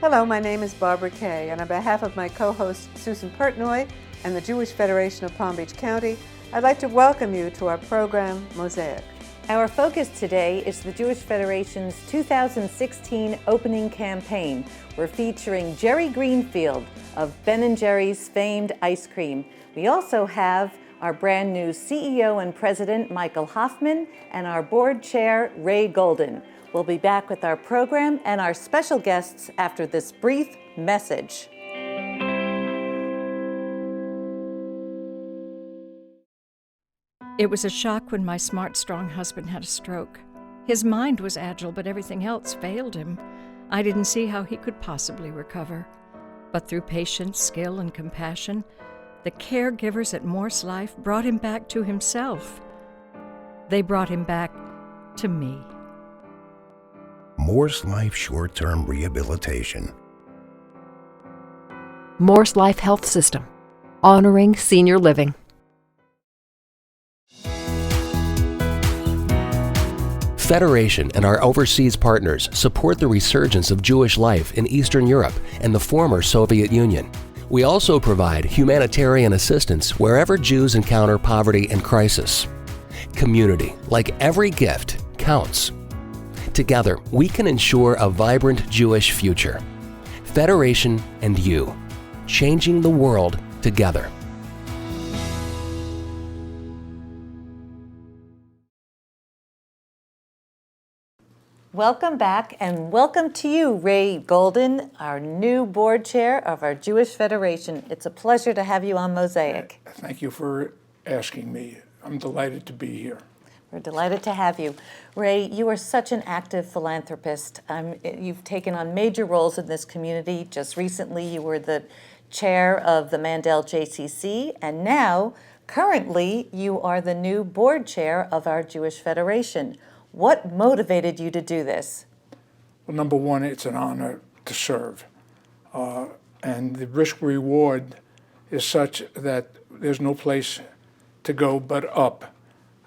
Hello, my name is Barbara Kay, and on behalf of my co-host Susan Pertnoy and the Jewish Federation of Palm Beach County, I'd like to welcome you to our program, MOSAIC. Our focus today is the Jewish Federation's 2016 opening campaign. We're featuring Jerry Greenfield of Ben & Jerry's famed ice cream. We also have our brand new CEO and President, Michael Hoffman, and our board chair, Ray Golden. We'll be back with our program and our special guests after this brief message. It was a shock when my smart, strong husband had a stroke. His mind was agile, but everything else failed him. I didn't see how he could possibly recover. But through patience, skill, and compassion, the caregivers at Morse Life brought him back to himself. They brought him back to me. Morse Life Short-Term Rehabilitation. Morse Life Health System, honoring senior living. Federation and our overseas partners support the resurgence of Jewish life in Eastern Europe and the former Soviet Union. We also provide humanitarian assistance wherever Jews encounter poverty and crisis. Community, like every gift, counts. Together, we can ensure a vibrant Jewish future. Federation and you, changing the world together. Welcome back, and welcome to you, Ray Golden, our new board chair of our Jewish Federation. It's a pleasure to have you on MOSAIC. Thank you for asking me. I'm delighted to be here. We're delighted to have you. Ray, you are such an active philanthropist. You've taken on major roles in this community. Just recently, you were the chair of the Mandel JCC, and now, currently, you are the new board chair of our Jewish Federation. What motivated you to do this? Well, number one, it's an honor to serve. And the risk-reward is such that there's no place to go but up.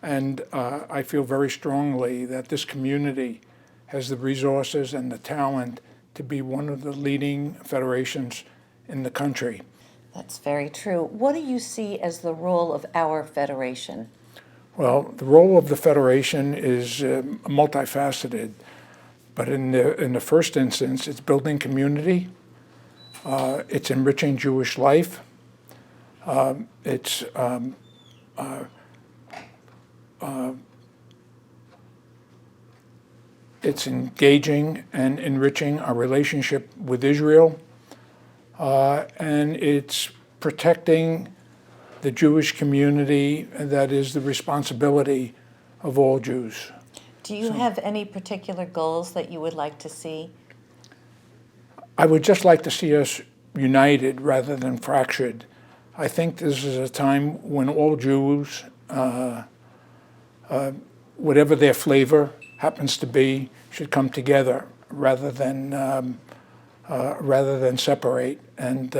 And I feel very strongly that this community has the resources and the talent to be one of the leading federations in the country. That's very true. What do you see as the role of our federation? Well, the role of the Federation is multifaceted, but in the first instance, it's building community, it's enriching Jewish life, it's engaging and enriching our relationship with Israel, and it's protecting the Jewish community that is the responsibility of all Jews. Do you have any particular goals that you would like to see? I would just like to see us united rather than fractured. I think this is a time when all Jews, whatever their flavor happens to be, should come together rather than separate. And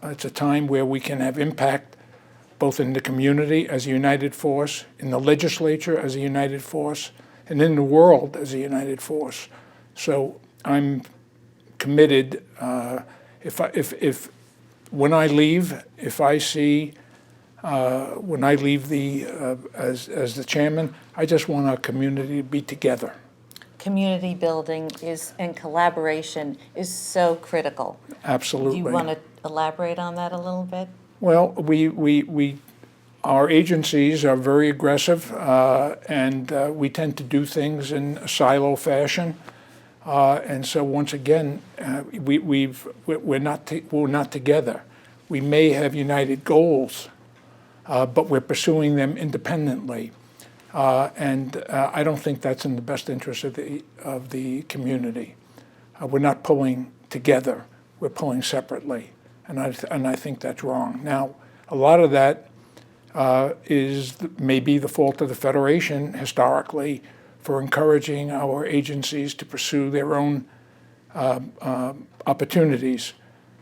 it's a time where we can have impact both in the community as a united force, in the legislature as a united force, and in the world as a united force. So I'm committed. If when I leave, if I see when I leave as the chairman, I just want our community to be together. Community building and collaboration is so critical. Absolutely. Do you want to elaborate on that a little bit? Well, our agencies are very aggressive, and we tend to do things in a silo fashion. And so once again, we're not together. We may have united goals, but we're pursuing them independently. And I don't think that's in the best interest of the community. We're not pulling together; we're pulling separately. And I think that's wrong. Now, a lot of that is maybe the fault of the Federation historically for encouraging our agencies to pursue their own opportunities.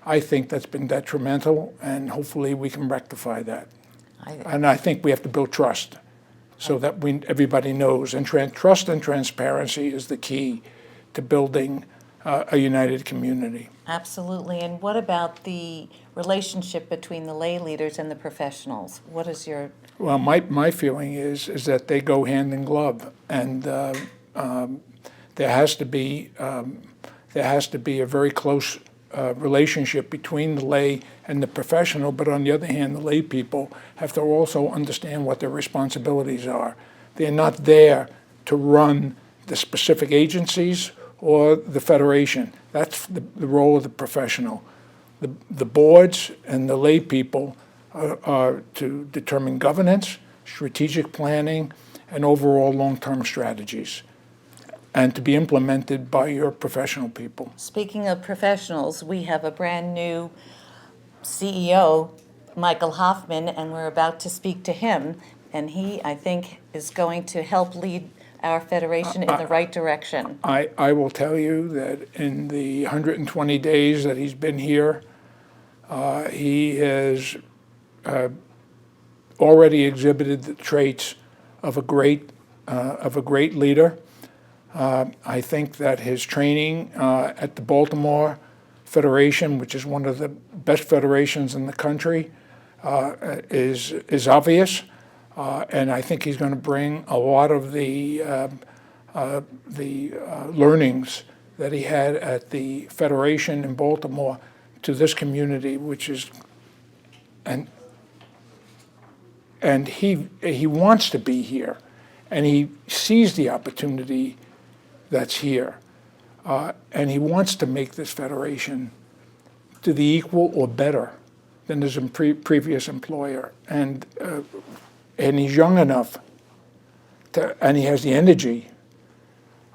I think that's been detrimental, and hopefully we can rectify that. And I think we have to build trust so that everybody knows. And trust and transparency is the key to building a united community. Absolutely. And what about the relationship between the lay leaders and the professionals? What is your... Well, my feeling is that they go hand in glove, and there has to be a very close relationship between the lay and the professional. But on the other hand, the lay people have to also understand what their responsibilities are. They're not there to run the specific agencies or the federation. That's the role of the professional. The boards and the lay people are to determine governance, strategic planning, and overall long-term strategies, and to be implemented by your professional people. Speaking of professionals, we have a brand new CEO, Michael Hoffman, and we're about to speak to him. And he, I think, is going to help lead our federation in the right direction. I will tell you that in the 120 days that he's been here, he has already exhibited the traits of a great leader. I think that his training at the Baltimore Federation, which is one of the best federations in the country, is obvious. And I think he's going to bring a lot of the learnings that he had at the Federation in Baltimore to this community, which is, and he wants to be here, and he sees the opportunity that's here, and he wants to make this federation to the equal or better than his previous employer, and he's young enough and he has the energy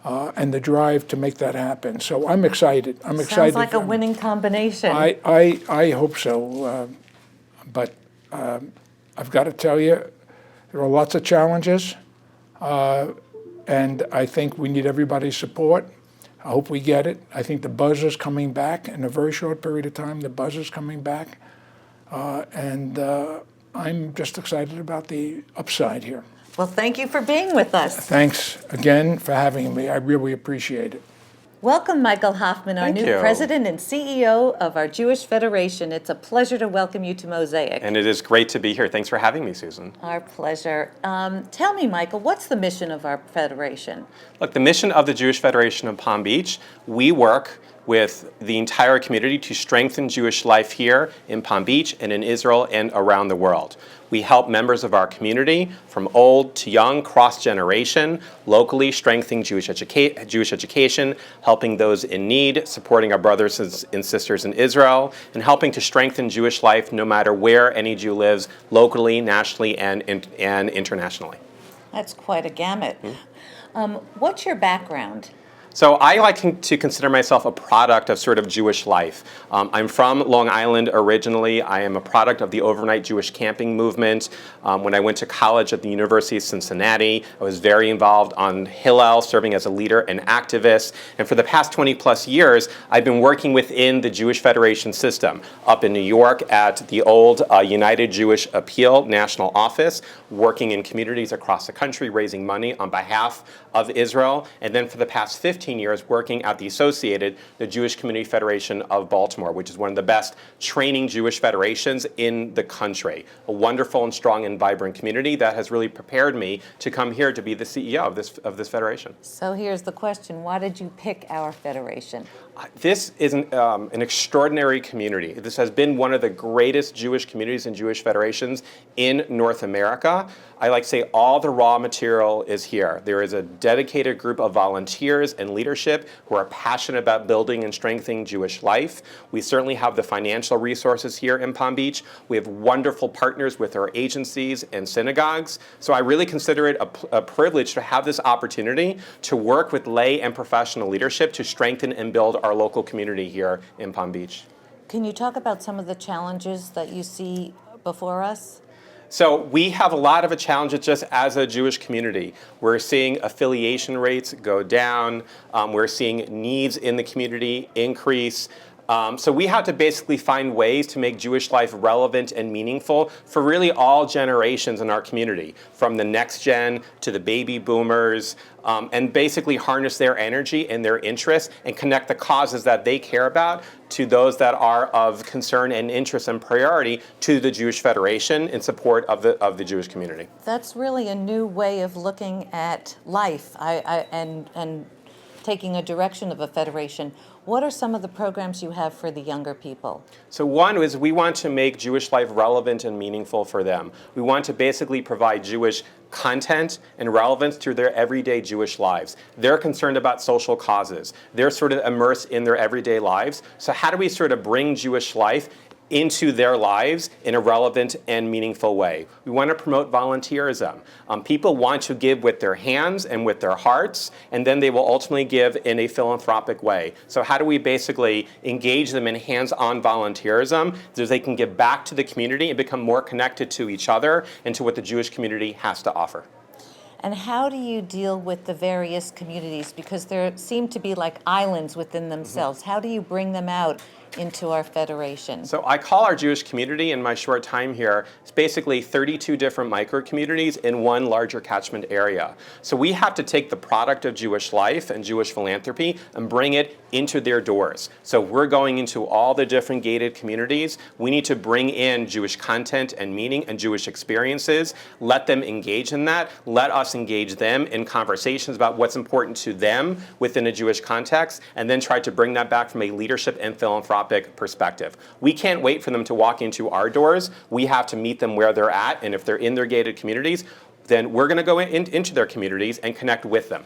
and the drive to make that happen. So I'm excited. Sounds like a winning combination. I hope so. But I've got to tell you, there are lots of challenges. And I think we need everybody's support. I hope we get it. I think the buzz is coming back in a very short period of time. The buzz is coming back. And I'm just excited about the upside here. Well, thank you for being with us. Thanks again for having me. I really appreciate it. Welcome, Michael Hoffman, our new president and CEO of our Jewish Federation. It's a pleasure to welcome you to MOSAIC. And it is great to be here. Thanks for having me, Susan. Our pleasure. Tell me, Michael, what's the mission of our federation? Look, the mission of the Jewish Federation of Palm Beach, we work with the entire community to strengthen Jewish life here in Palm Beach and in Israel and around the world. We help members of our community, from old to young, cross-generation, locally strengthening Jewish education, helping those in need, supporting our brothers and sisters in Israel, and helping to strengthen Jewish life no matter where any Jew lives, locally, nationally, and internationally. That's quite a gamut. What's your background? So I like to consider myself a product of sort of Jewish life. I'm from Long Island originally. I am a product of the overnight Jewish camping movement. When I went to college at the University of Cincinnati, I was very involved on Hillel, serving as a leader and activist. And for the past 20 plus years, I've been working within the Jewish Federation system, up in New York at the old United Jewish Appeal National Office, working in communities across the country, raising money on behalf of Israel. And then for the past 15 years working at the Jewish Community Federation of Baltimore, which is one of the best training Jewish federations in the country. A wonderful and strong and vibrant community that has really prepared me to come here to be the CEO of this federation. So here's the question, why did you pick our federation? This is an extraordinary community. This has been one of the greatest Jewish communities and Jewish federations in North America. I like to say all the raw material is here. There is a dedicated group of volunteers and leadership who are passionate about building and strengthening Jewish life. We certainly have the financial resources here in Palm Beach. We have wonderful partners with our agencies and synagogues. So I really consider it a privilege to have this opportunity to work with lay and professional leadership to strengthen and build our local community here in Palm Beach. Can you talk about some of the challenges that you see before us? So we have a lot of challenges just as a Jewish community. We're seeing affiliation rates go down. We're seeing needs in the community increase. So we have to basically find ways to make Jewish life relevant and meaningful for really all generations in our community, from the next gen to the baby boomers, and basically harness their energy and their interests and connect the causes that they care about to those that are of concern and interest and priority to the Jewish Federation in support of the Jewish community. That's really a new way of looking at life and taking a direction of a federation. What are some of the programs you have for the younger people? So one is we want to make Jewish life relevant and meaningful for them. We want to basically provide Jewish content and relevance to their everyday Jewish lives. They're concerned about social causes. They're sort of immersed in their everyday lives. So how do we sort of bring Jewish life into their lives in a relevant and meaningful way? We want to promote volunteerism. People want to give with their hands and with their hearts, and then they will ultimately give in a philanthropic way. So how do we basically engage them in hands-on volunteerism so they can give back to the community and become more connected to each other and to what the Jewish community has to offer? And how do you deal with the various communities? Because there seem to be like islands within themselves. How do you bring them out into our federation? So I call our Jewish community in my short time here, it's basically 32 different micro-communities in one larger catchment area. So we have to take the product of Jewish life and Jewish philanthropy and bring it into their doors. So we're going into all the different gated communities. We need to bring in Jewish content and meaning and Jewish experiences, let them engage in that, let us engage them in conversations about what's important to them within a Jewish context, and then try to bring that back from a leadership and philanthropic perspective. We can't wait for them to walk into our doors. We have to meet them where they're at, and if they're in their gated communities, then we're going to go into their communities and connect with them.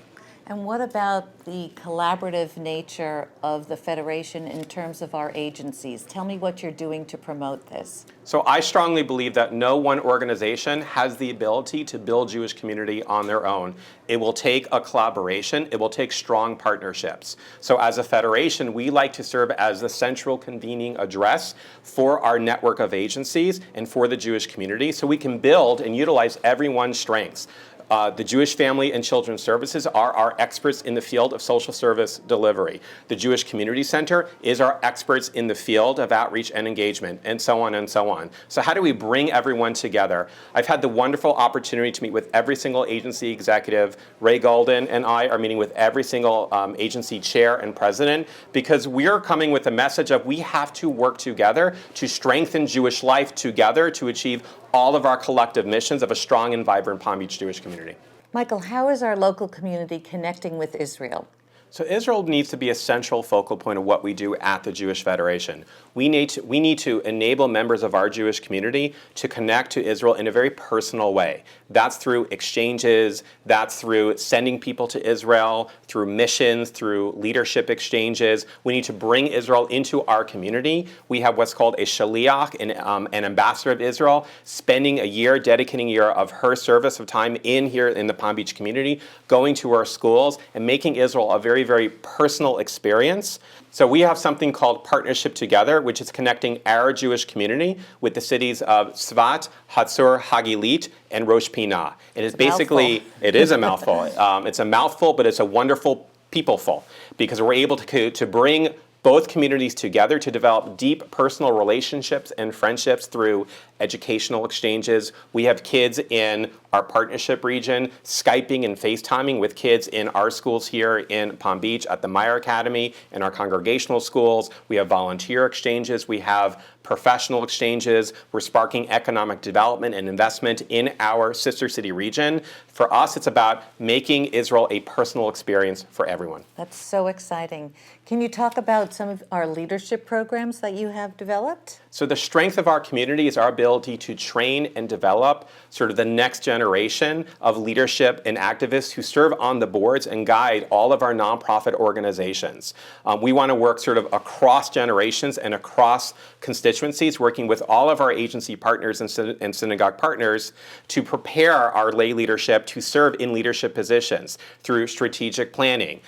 And what about the collaborative nature of the Federation in terms of our agencies? Tell me what you're doing to promote this. So I strongly believe that no one organization has the ability to build Jewish community on their own. It will take a collaboration. It will take strong partnerships. So as a federation, we like to serve as the central convening address for our network of agencies and for the Jewish community so we can build and utilize everyone's strengths. The Jewish Family and Children's Services are our experts in the field of social service delivery. The Jewish Community Center is our experts in the field of outreach and engagement, and so on and so on. So how do we bring everyone together? I've had the wonderful opportunity to meet with every single agency executive. Ray Golden and I are meeting with every single agency chair and president because we're coming with a message of we have to work together to strengthen Jewish life together to achieve all of our collective missions of a strong and vibrant Palm Beach Jewish community. Michael, how is our local community connecting with Israel? So Israel needs to be a central focal point of what we do at the Jewish Federation. We need to enable members of our Jewish community to connect to Israel in a very personal way. That's through exchanges, that's through sending people to Israel, through missions, through leadership exchanges. We need to bring Israel into our community. We have what's called a shaliach, an ambassador of Israel, spending a year, dedicating a year of her service of time here in the Palm Beach community, going to our schools and making Israel a very, very personal experience. So we have something called Partnership Together, which is connecting our Jewish community with the cities of Tzvat, Hatzor, Hagilit, and Rosh Pinah. It is basically, it is a mouthful. It's a mouthful, but it's a wonderful peopleful because we're able to bring both communities together to develop deep personal relationships and friendships through educational exchanges. We have kids in our partnership region Skyping and FaceTiming with kids in our schools here in Palm Beach at the Meyer Academy and our congregational schools. We have volunteer exchanges. We have professional exchanges. We're sparking economic development and investment in our sister city region. For us, it's about making Israel a personal experience for everyone. That's so exciting. Can you talk about some of our leadership programs that you have developed? So the strength of our community is our ability to train and develop sort of the next generation of leadership and activists who serve on the boards and guide all of our nonprofit organizations. We want to work sort of across generations and across constituencies, working with all of our agency partners and synagogue partners to prepare our lay leadership to serve in leadership positions through strategic planning,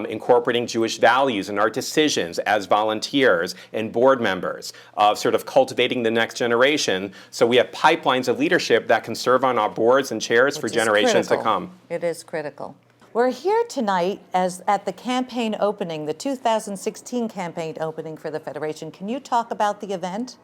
incorporating Jewish values in our decisions as volunteers and board members, of sort of cultivating the next generation. So we have pipelines of leadership that can serve on our boards and chairs for generations to come. It is critical. We're here tonight at the campaign opening, the 2016 campaign opening for the Federation. Can you talk about the event?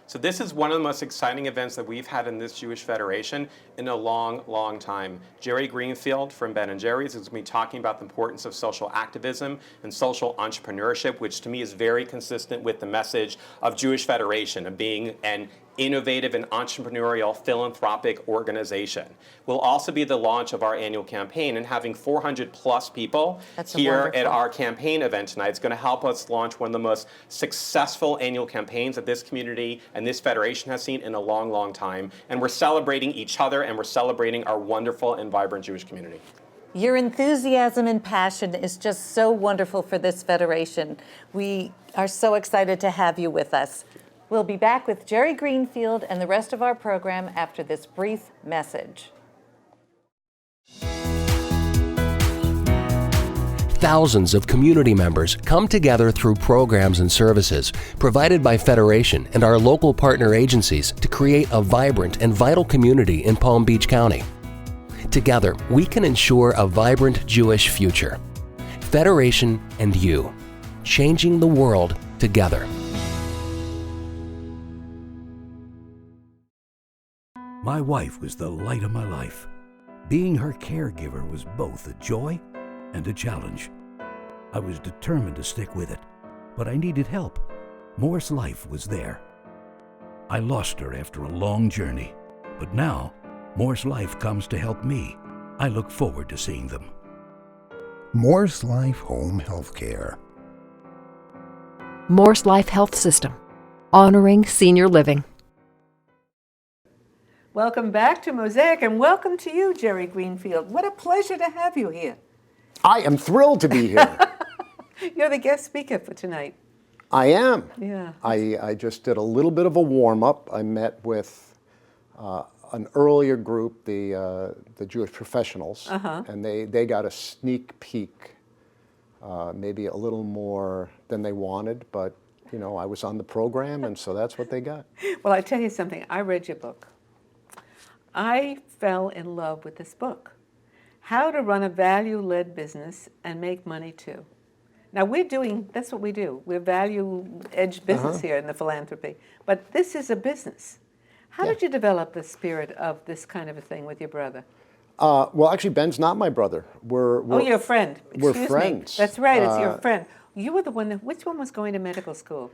So this is one of the most exciting events that we've had in this Jewish Federation in a long, long time. Jerry Greenfield from Ben & Jerry's is going to be talking about the importance of social activism and social entrepreneurship, which to me is very consistent with the message of Jewish Federation, of being an innovative and entrepreneurial philanthropic organization. Will also be the launch of our annual campaign, and having 400 plus people here at our campaign event tonight is going to help us launch one of the most successful annual campaigns that this community and this federation has seen in a long, long time. And we're celebrating each other, and we're celebrating our wonderful and vibrant Jewish community. Your enthusiasm and passion is just so wonderful for this federation. We are so excited to have you with us. We'll be back with Jerry Greenfield and the rest of our program after this brief message. Thousands of community members come together through programs and services provided by Federation and our local partner agencies to create a vibrant and vital community in Palm Beach County. Together, we can ensure a vibrant Jewish future. Federation and you, changing the world together. My wife was the light of my life. Being her caregiver was both a joy and a challenge. I was determined to stick with it, but I needed help. Moore's Life was there. I lost her after a long journey, but now Moore's Life comes to help me. I look forward to seeing them. Moore's Life Home Healthcare. Moore's Life Health System, honoring senior living. Welcome back to MOSAIC, and welcome to you, Jerry Greenfield. What a pleasure to have you here. I am thrilled to be here. You're the guest speaker for tonight. I am. Yeah. I just did a little bit of a warm-up. I met with an earlier group, the Jewish professionals, and they got a sneak peek, maybe a little more than they wanted, but you know, I was on the program, and so that's what they got. Well, I tell you something, I read your book. I fell in love with this book, How to Run a Value-Led Business and Make Money Too. Now that's what we do. We're value-edged business here in the philanthropy, but this is a business. How did you develop the spirit of this kind of a thing with your brother? Well, actually, Ben's not my brother. We're your friend. We're friends. That's right, it's your friend. You were the one which one was going to medical school?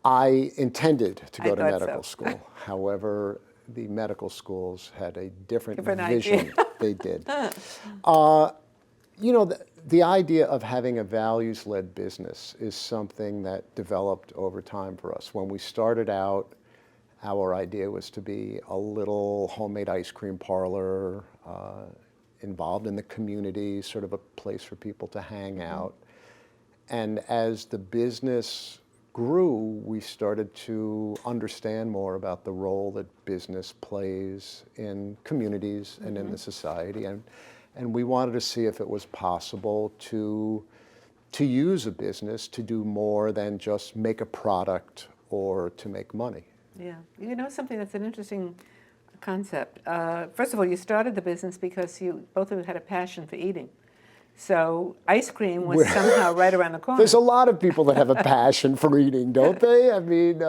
I intended to go to medical school. However, the medical schools had a different vision. They did. You know, the idea of having a values-led business is something that developed over time for us. When we started out, our idea was to be a little homemade ice cream parlor, involved in the community, sort of a place for people to hang out. And as the business grew, we started to understand more about the role that business plays in communities and in the society, and we wanted to see if it was possible to use a business to do more than just make a product or to make money. Yeah, you know something that's an interesting concept. First of all, you started the business because you both of you had a passion for eating. So ice cream was somehow right around the corner. There's a lot of people that have a passion for eating, don't they? I mean,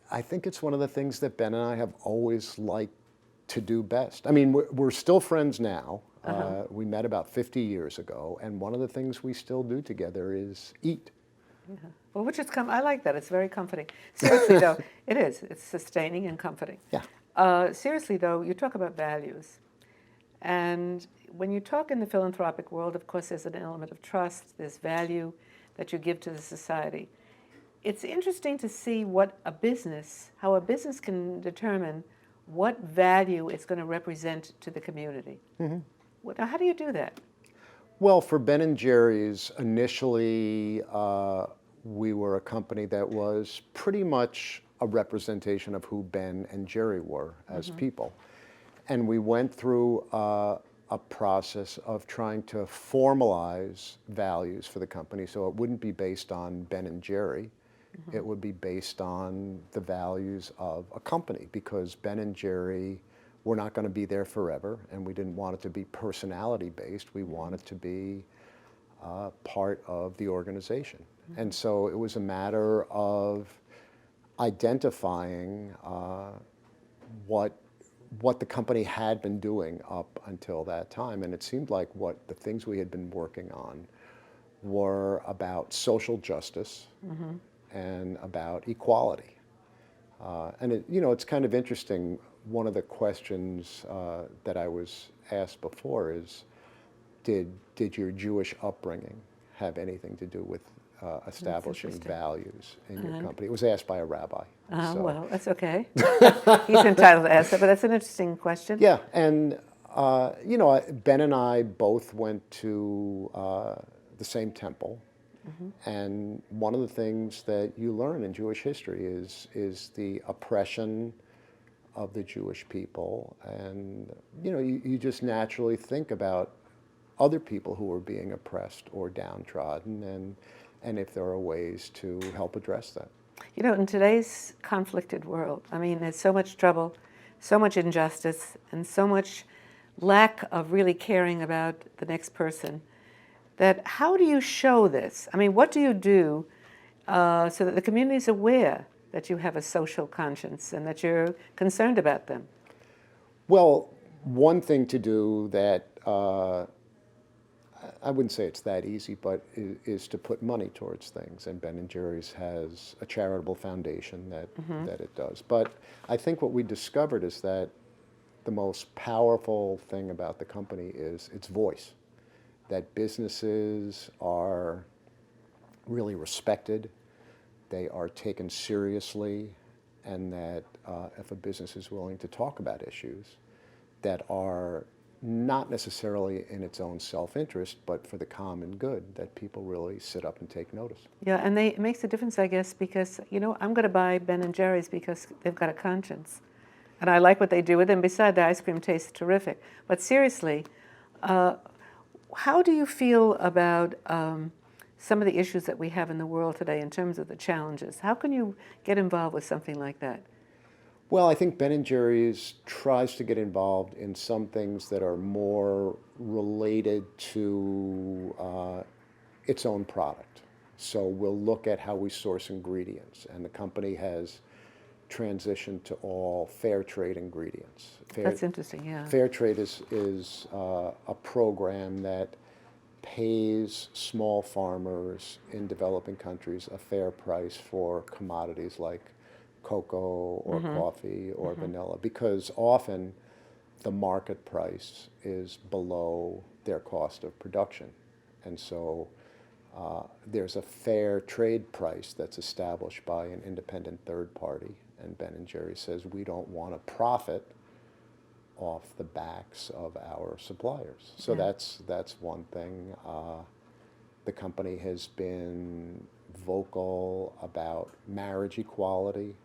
I think it's one of the things that Ben and I have always liked to do best. I mean, we're still friends now. We met about 50 years ago, and one of the things we still do together is eat. Yeah. Well, I like that. It's very comforting. Seriously, though, it is. It's sustaining and comforting. Yeah. Seriously, though, you talk about values. And when you talk in the philanthropic world, of course, there's an element of trust, there's value that you give to the society. It's interesting to see how a business can determine what value it's going to represent to the community. How do you do that? Well, for Ben & Jerry's, initially, we were a company that was pretty much a representation of who Ben and Jerry were as people. And we went through a process of trying to formalize values for the company so it wouldn't be based on Ben and Jerry. Mm-hmm. It would be based on the values of a company, because Ben and Jerry we're not going to be there forever, and we didn't want it to be personality-based. We wanted to be part of the organization. And so it was a matter of identifying what the company had been doing up until that time. And it seemed like what the things we had been working on were about social justice and about equality. And it's kind of interesting. One of the questions that I was asked before is, did your Jewish upbringing have anything to do with establishing values in your company? It was asked by a rabbi. Well, that's okay. He's entitled to ask that, but that's an interesting question. Yeah, and Ben and I both went to the same temple, and one of the things that you learn in Jewish history is the oppression of the Jewish people, and you just naturally think about other people who are being oppressed or downtrodden, and if there are ways to help address that. In today's conflicted world, I mean, there's so much trouble, so much injustice, and so much lack of really caring about the next person, that how do you show this? I mean, what do you do so that the community is aware that you have a social conscience and that you're concerned about them? Well, one thing to do that I wouldn't say it's that easy, but is to put money towards things. And Ben & Jerry's has a charitable foundation that it does. But I think what we discovered is that the most powerful thing about the company is its voice, that businesses are really respected, they are taken seriously, and that if a business is willing to talk about issues that are not necessarily in its own self-interest, but for the common good, that people really sit up and take notice. Yeah, and it makes a difference, I guess, because, I'm going to buy Ben & Jerry's because they've got a conscience. And I like what they do with them. Besides, the ice cream tastes terrific. But seriously, how do you feel about some of the issues that we have in the world today in terms of the challenges? How can you get involved with something like that? Well, I think Ben & Jerry's tries to get involved in some things that are more related to its own product. So we'll look at how we source ingredients, and the company has transitioned to all fair trade ingredients. That's interesting, yeah. Fair trade is a program that pays small farmers in developing countries a fair price for commodities like cocoa or coffee or vanilla, because often the market price is below their cost of production. And so there's a fair trade price that's established by an independent third party, and Ben & Jerry says we don't want to profit off the backs of our suppliers. So that's one thing. The company has been vocal about marriage equality.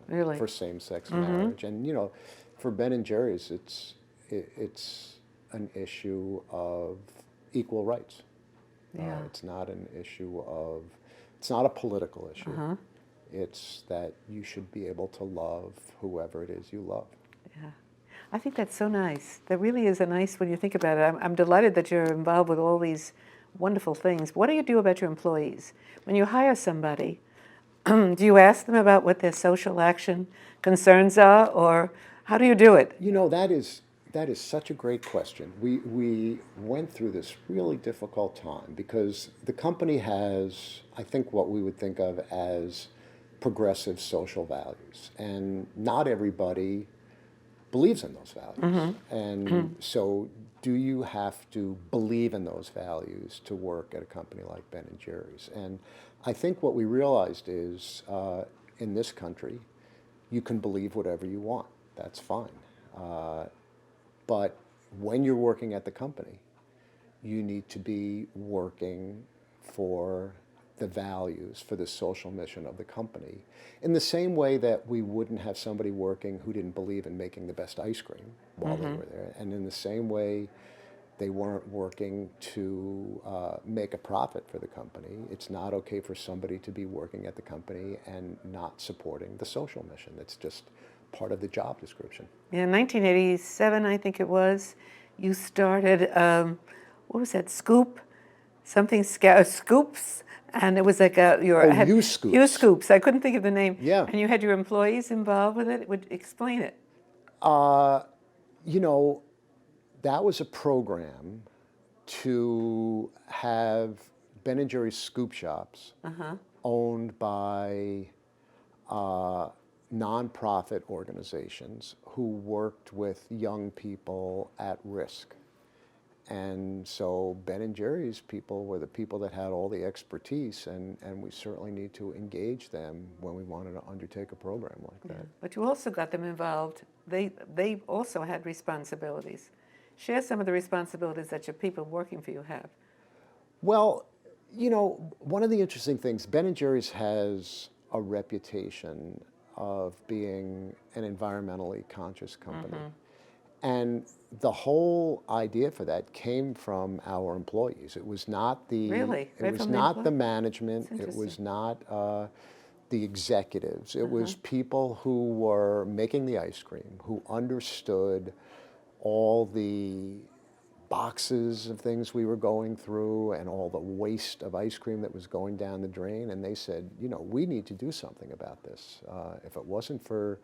Really? For same-sex marriage, and for Ben & Jerry's, it's an issue of equal rights. Yeah. It's not an issue of, it's not a political issue. It's that you should be able to love whoever it is you love. Yeah, I think that's so nice. That really is a nice, when you think about it. I'm delighted that you're involved with all these wonderful things. What do you do about your employees? When you hire somebody, do you ask them about what their social action concerns are, or how do you do it? That is such a great question. We went through this really difficult time because the company has, I think, what we would think of as progressive social values, and not everybody believes in those values. And so do you have to believe in those values to work at a company like Ben & Jerry's? And I think what we realized is in this country, you can believe whatever you want. That's fine. But when you're working at the company, you need to be working for the values, for the social mission of the company, in the same way that we wouldn't have somebody working who didn't believe in making the best ice cream while they were there. And in the same way, they weren't working to make a profit for the company. It's not okay for somebody to be working at the company and not supporting the social mission. It's just part of the job description. Yeah, in 1987, I think it was, you started, what was that, Scoop? Something, Scoops? And it was like U-Scoops. U-Scoops. I couldn't think of the name. Yeah. And you had your employees involved with it? Explain it. You know, that was a program to have Ben & Jerry's scoop shops owned by nonprofit organizations who worked with young people at risk. And so Ben & Jerry's people were the people that had all the expertise, and we certainly need to engage them when we wanted to undertake a program like that. But you also got them involved. They also had responsibilities. Share some of the responsibilities that your people working for you have. Well, you know, one of the interesting things, Ben & Jerry's has a reputation of being an environmentally conscious company. And the whole idea for that came from our employees. It was not the the management. It was not the executives. It was people who were making the ice cream, who understood all the boxes of things we were going through and all the waste of ice cream that was going down the drain. And they said, you know, we need to do something about this. If it wasn't for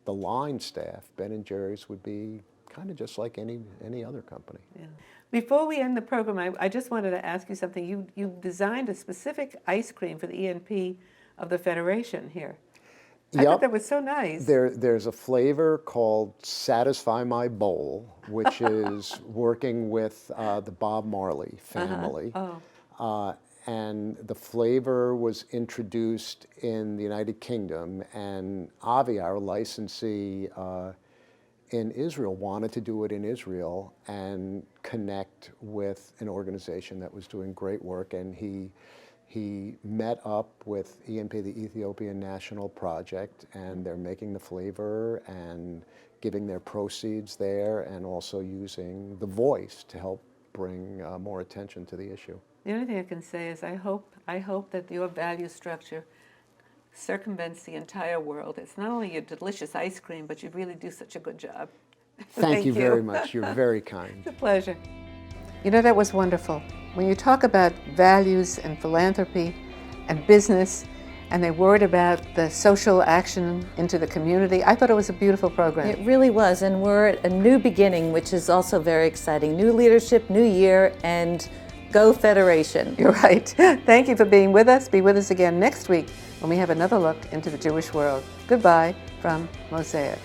the line staff, Ben & Jerry's would be kind of just like any other company. Yeah. Before we end the program, I just wanted to ask you something. You designed a specific ice cream for the ENP of the Federation here. I thought that was so nice. There's a flavor called Satisfy My Bowl, which is working with the Bob Marley family. And the flavor was introduced in the United Kingdom, and Avi, our licensee in Israel, wanted to do it in Israel and connect with an organization that was doing great work, and he met up with ENP, the Ethiopian National Project, and they're making the flavor and giving their proceeds there, and also using the voice to help bring more attention to the issue. The only thing I can say is I hope that your value structure circumvents the entire world. It's not only your delicious ice cream, but you really do such a good job. Thank you very much. You're very kind. It's a pleasure. You know, that was wonderful. When you talk about values and philanthropy and business, and they worried about the social action into the community, I thought it was a beautiful program. It really was, and we're at a new beginning, which is also very exciting. New leadership, new year, and go Federation. You're right. Thank you for being with us. Be with us again next week when we have another look into the Jewish world. Goodbye from MOSAIC.